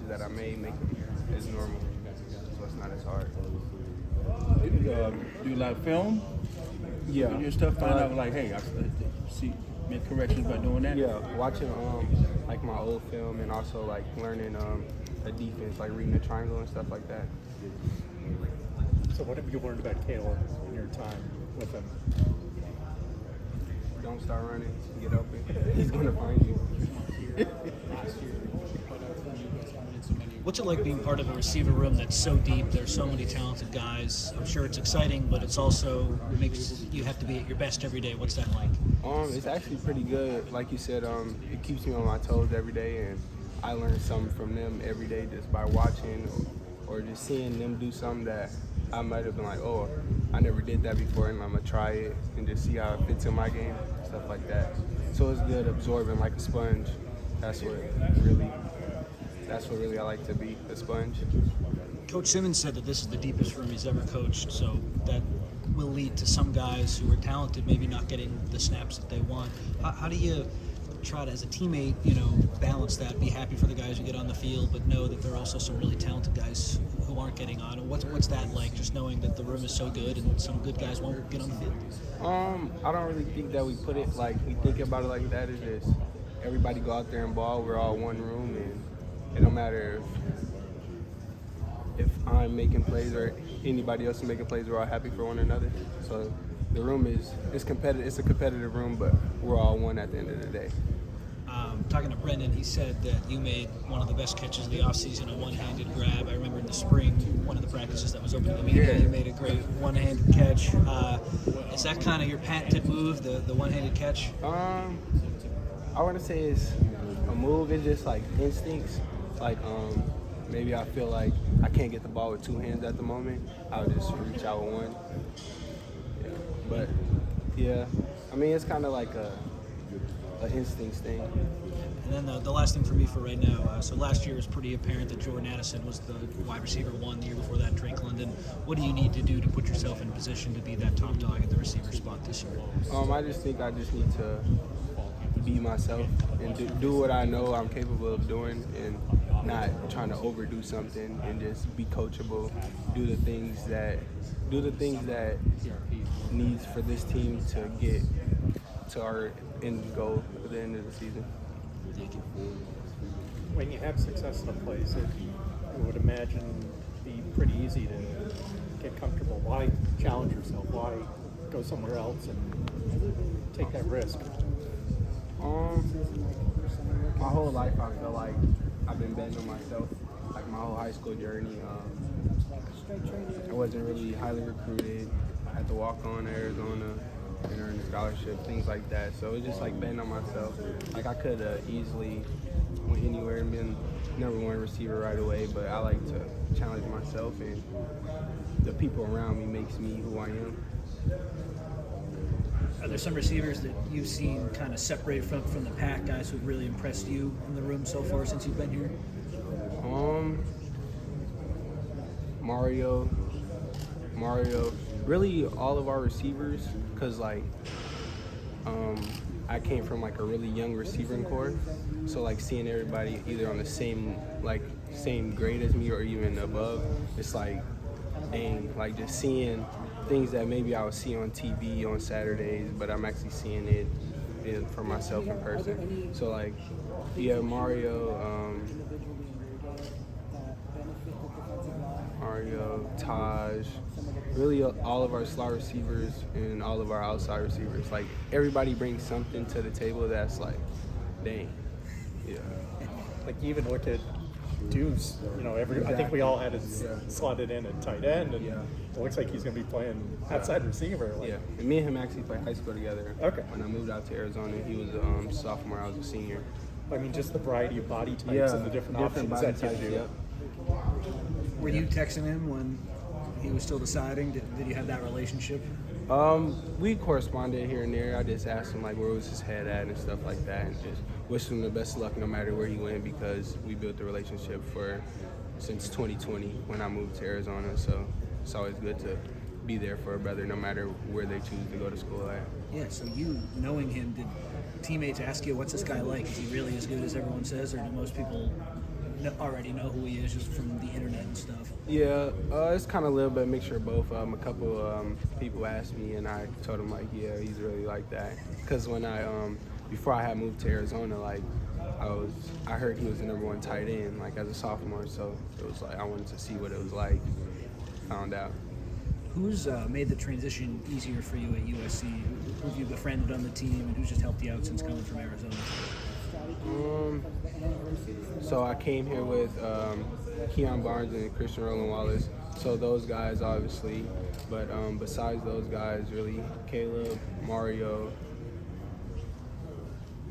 catches that I made make it as normal, so it's not as hard. Do you like film? Yeah. Your stuff, find out like, hey, I see, make corrections by doing that. Yeah, watching like my old film and also like learning the defense, like reading the triangle and stuff like that. So what have you learned about Caleb in your time with him? Don't start running, get open. He's gonna find you. What's it like being part of a receiver room that's so deep? There's so many talented guys. I'm sure it's exciting, but it's also makes you have to be at your best every day. What's that like? It's actually pretty good. Like you said, it keeps me on my toes every day, and I learn something from them every day just by watching or just seeing them do something that I might have been like, oh, I never did that before, and I'm gonna try it and just see how it fits in my game, stuff like that. So it's good absorbing like a sponge. That's what really I like to be, a sponge. Coach Simmons said that this is the deepest room he's ever coached, so that will lead to some guys who are talented maybe not getting the snaps that they want. How do you try to, as a teammate, balance that, be happy for the guys who get on the field, but know that there are also some really talented guys who aren't getting on? And what's that like, just knowing that the room is so good and some good guys won't get on the field? I don't really think that we think about it like that. It's just everybody go out there and ball. We're all one room, and it don't matter if I'm making plays or anybody else is making plays. We're all happy for one another. So the room it's competitive. It's a competitive room, but we're all one at the end of the day. Talking to Brendan, he said that you made one of the best catches of the offseason, a one-handed grab. I remember in the spring, one of the practices that was open to the media, you made a great one-handed catch. Is that kind of your patented move, the one-handed catch? I want to say it's a move. It's just like instincts. Like maybe I feel like I can't get the ball with two hands at the moment. I'll just reach out with one. Yeah. But yeah, I mean it's kind of like an instincts thing. And then the last thing for me for right now, so last year it was pretty apparent that Jordan Addison was the wide receiver one. The year before that, Drake London. What do you need to do to put yourself in position to be that top dog at the receiver spot this year? I just think I just need to be myself and do what I know I'm capable of doing, and not trying to overdo something, and just be coachable. Do the things that needs for this team to get to our end goal at the end of the season. Thank you. When you have success in a place, I would imagine be pretty easy to get comfortable. Why challenge yourself? Why go somewhere else and take that risk? My whole life I feel like I've been betting on myself. Like my whole high school journey, I wasn't really highly recruited. I had to walk on to Arizona and earn a scholarship, things like that. So it was just like betting on myself. Like I could have easily went anywhere and been number one receiver right away, but I like to challenge myself, and the people around me makes me who I am. Are there some receivers that you've seen kind of separate from the pack, guys who've really impressed you in the room so far since you've been here? Mario, really all of our receivers, because like I came from like a really young receiving core, so like seeing everybody either on the same grade as me or even above, it's like dang, like just seeing things that maybe I would see on TV on Saturdays, but I'm actually seeing it for myself in person. So like, yeah, Mario, Taj, really all of our slot receivers and all of our outside receivers. Like everybody brings something to the table that's like, dang, yeah. Like you even look at Deuce, I think we all had his slotted in at tight end, and it looks like he's going to be playing outside receiver. Yeah, and me and him actually played high school together. Okay. When I moved out to Arizona, he was a sophomore, I was a senior. I mean, just the variety of body types and the different options body that types, gives you. yep. Were you texting him when he was still deciding? Did you have that relationship? We corresponded here and there. I just asked him like where was his head at and stuff like that, and just wished him the best of luck no matter where he went, because we built the relationship since 2020 when I moved to Arizona. So it's always good to be there for a brother no matter where they choose to go to school at. Yeah, so you, knowing him, did teammates ask you, what's this guy like? Is he really as good as everyone says, or do most people already know who he is just from the internet and stuff? Yeah, it's kind of a little bit mixture of both. A couple people asked me, and I told them like, yeah, he's really like that. Because when I before I had moved to Arizona, like I heard he was the #1 tight end like as a sophomore, so it was like I wanted to see what it was like. Found out. Who's made the transition easier for you at USC? Who have you befriended on the team, and who's just helped you out since coming from Arizona? So I came here with Keon Barnes and Christian Roland Wallace. So those guys, obviously, but besides those guys, really, Caleb, Mario.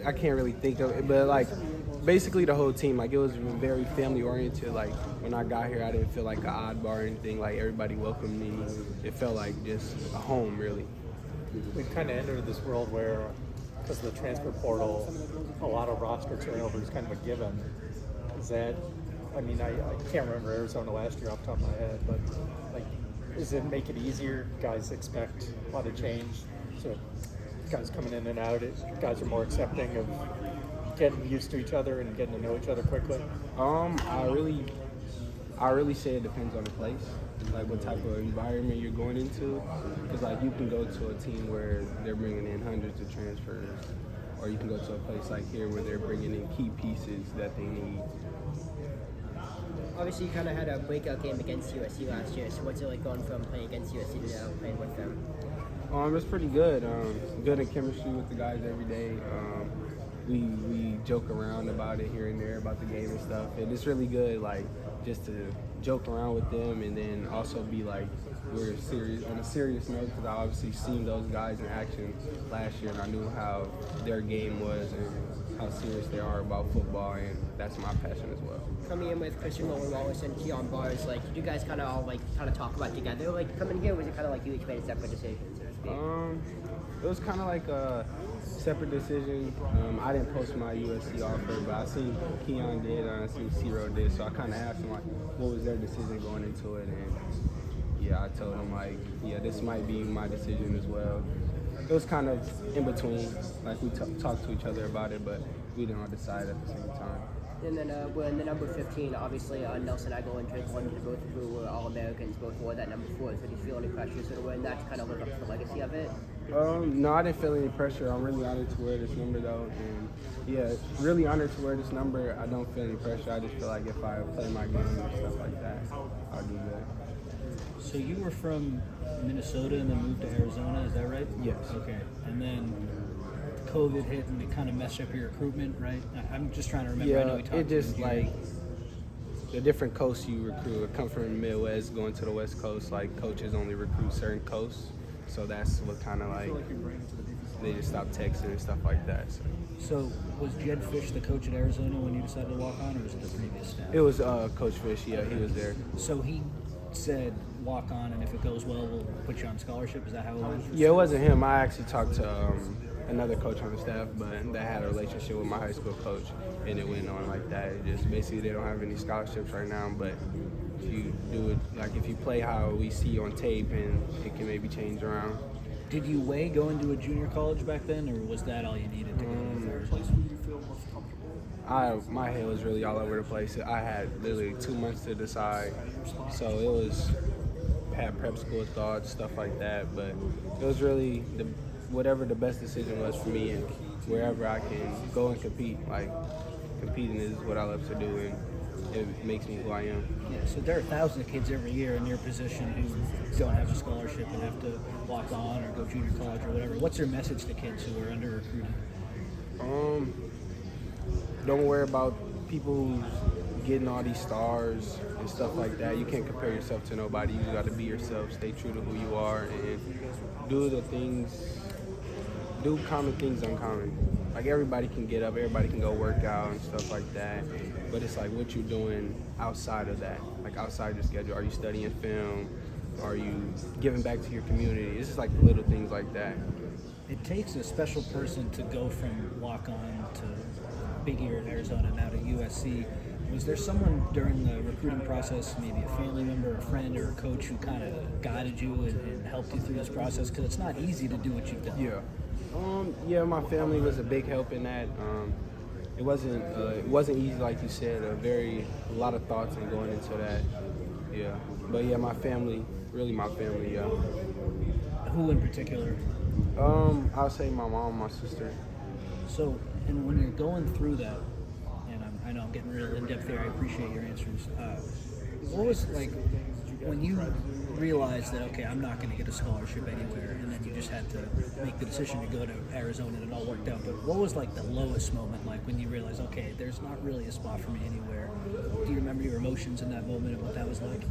I can't really think of it, but like basically the whole team. Like it was very family oriented. Like when I got here, I didn't feel like an oddball or anything. Like everybody welcomed me. It felt like just a home, really. We've kind of entered this world where, because of the transfer portal, a lot of roster turnover is kind of a given. Is that, I mean, I can't remember Arizona last year off the top of my head, but like, does it make it easier? Guys expect a lot of change, so guys coming in and out, guys are more accepting of getting used to each other and getting to know each other quickly? I really say it depends on the place, like what type of environment you're going into. Because like you can go to a team where they're bringing in hundreds of transfers, or you can go to a place like here where they're bringing in key pieces that they need. Obviously, you kind of had a breakout game against USC last year, so what's it like going from playing against USC to now playing with them? It's pretty good. Good in chemistry with the guys every day. We joke around about it here and there about the game and stuff, and it's really good. Like just to joke around with them, and then also be like we're serious on a serious note, because I obviously seen those guys in action last year, and I knew how their game was and how serious they are about football, and that's my passion as well. Coming in with Christian Roland Wallace and Keon Barnes, like did you guys kind of all like talk about together? Like coming here, was it kind of like you each made a separate decision, so to speak? It was kind of like a separate decision. I didn't post my USC offer, but I seen Keon did, and I seen C-Row did, so I kind of asked them like, what was their decision going into it, and yeah, I told them like, yeah, this might be my decision as well. It was kind of in between, like we talked to each other about it, but we didn't all decide at the same time. And then we're in the number 15, obviously Nelson Aguilar and Drake London, both of who were All-Americans, both wore that number 4. So do you feel any pressure sort of wearing that to kind of live up to the legacy of it? No, I didn't feel any pressure. I'm really honored to wear this number though, and yeah, really honored to wear this number. I don't feel any pressure. I just feel like if I play my game and stuff like that, I'll do good. So you were from Minnesota and then moved to Arizona, is that right? Yes. Okay, and then COVID hit and it kind of messed up your recruitment, right? I'm just trying to remember. I know we talked it just about like the different coasts you recruit. I come from the Midwest, going to the West Coast. Like coaches only recruit certain coasts, so that's what kind of like they just stopped texting and stuff like that. So was Jed Fish the coach at Arizona when you decided to walk on, or was it the previous staff? It was Coach Fish. Yeah, he was there. So he said walk on, and if it goes well, we'll put you on scholarship. Is that how it went? Yeah, it wasn't him. I actually talked to another coach on the staff, but that had a relationship with my high school coach, and it went on like that. It just basically they don't have any scholarships right now, but if you do it, like if you play how we see on tape, and it can maybe change around. Did you weigh going to a junior college back then, or was that all you needed to go to Arizona? Place where you feel most comfortable? My head was really all over the place. I had literally 2 months to decide, so it was had prep school thoughts, stuff like that, but it was really whatever the best decision was for me, and wherever I can go and compete. Like competing is what I love to do, and it makes me who I am. Yeah, so there are thousands of kids every year in your position who don't have a scholarship and have to walk on or go junior college or whatever. What's your message to kids who are under recruited? Don't worry about people who's getting all these stars and stuff like that. You can't compare yourself to nobody. You got to be yourself, stay true to who you are, and do common things uncommon. Like everybody can get up, everybody can go work out and stuff like that, but it's like what you're doing outside of that, like outside your schedule. Are you studying film? Are you giving back to your community? It's just like little things like that. It takes a special person to go from walk-on to big year in Arizona now to USC. Was there someone during the recruiting process, maybe a family member, a friend, or a coach who kind of guided you and helped you through this process? Because it's not easy to do what you've done. Yeah, my family was a big help in that. it wasn't easy like you said. A lot of thoughts and going into that. Yeah, but yeah, my family, really my family. Yeah. Who in particular? I'll say my mom, my sister. So, and when you're going through that, and I know I'm getting real in depth there. I appreciate your answers. What was like when you realized that okay, I'm not going to get a scholarship anywhere, and then you just had to make the decision to go to Arizona, and it all worked out. But what was like the lowest moment, like when you realized okay, there's not really a spot for me anywhere? Do you remember your emotions in that moment and what that was like?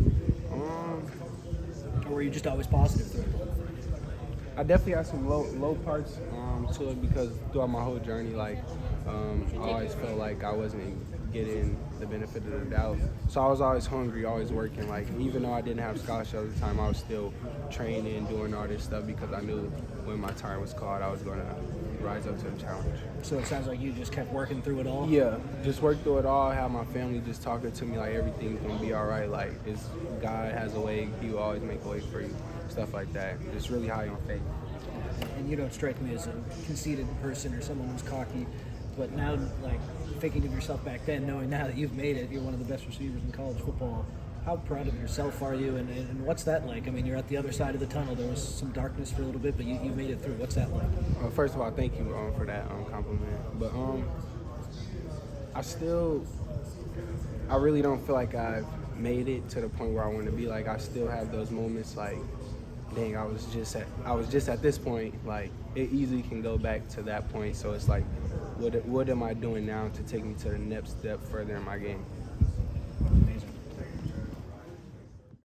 Or were you just always positive through it? I definitely had some low parts to it because throughout my whole journey, like I always felt like I wasn't getting the benefit of the doubt. So I was always hungry, always working. Like even though I didn't have scholarship at the time, I was still training, doing all this stuff because I knew when my time was called, I was going to rise up to the challenge. So it sounds like you just kept working through it all. Yeah, just worked through it all. Have my family just talking to me like everything's gonna be all right. Like this, God has a way. He will always make a way for you. Stuff like that. Just really high on faith. And you don't strike me as a conceited person or someone who's cocky, but now, like, thinking of yourself back then, knowing now that you've made it, you're one of the best receivers in college football, how proud of yourself are you, and what's that like? I mean, you're at the other side of the tunnel. There was some darkness for a little bit, but you made it through. What's that like? First of all, thank you for that compliment. But I really don't feel like I've made it to the point where I want to be. Like I still have those moments like, dang, I was just at this point. Like it easily can go back to that point. So it's like, what am I doing now to take me to the next step further in my game?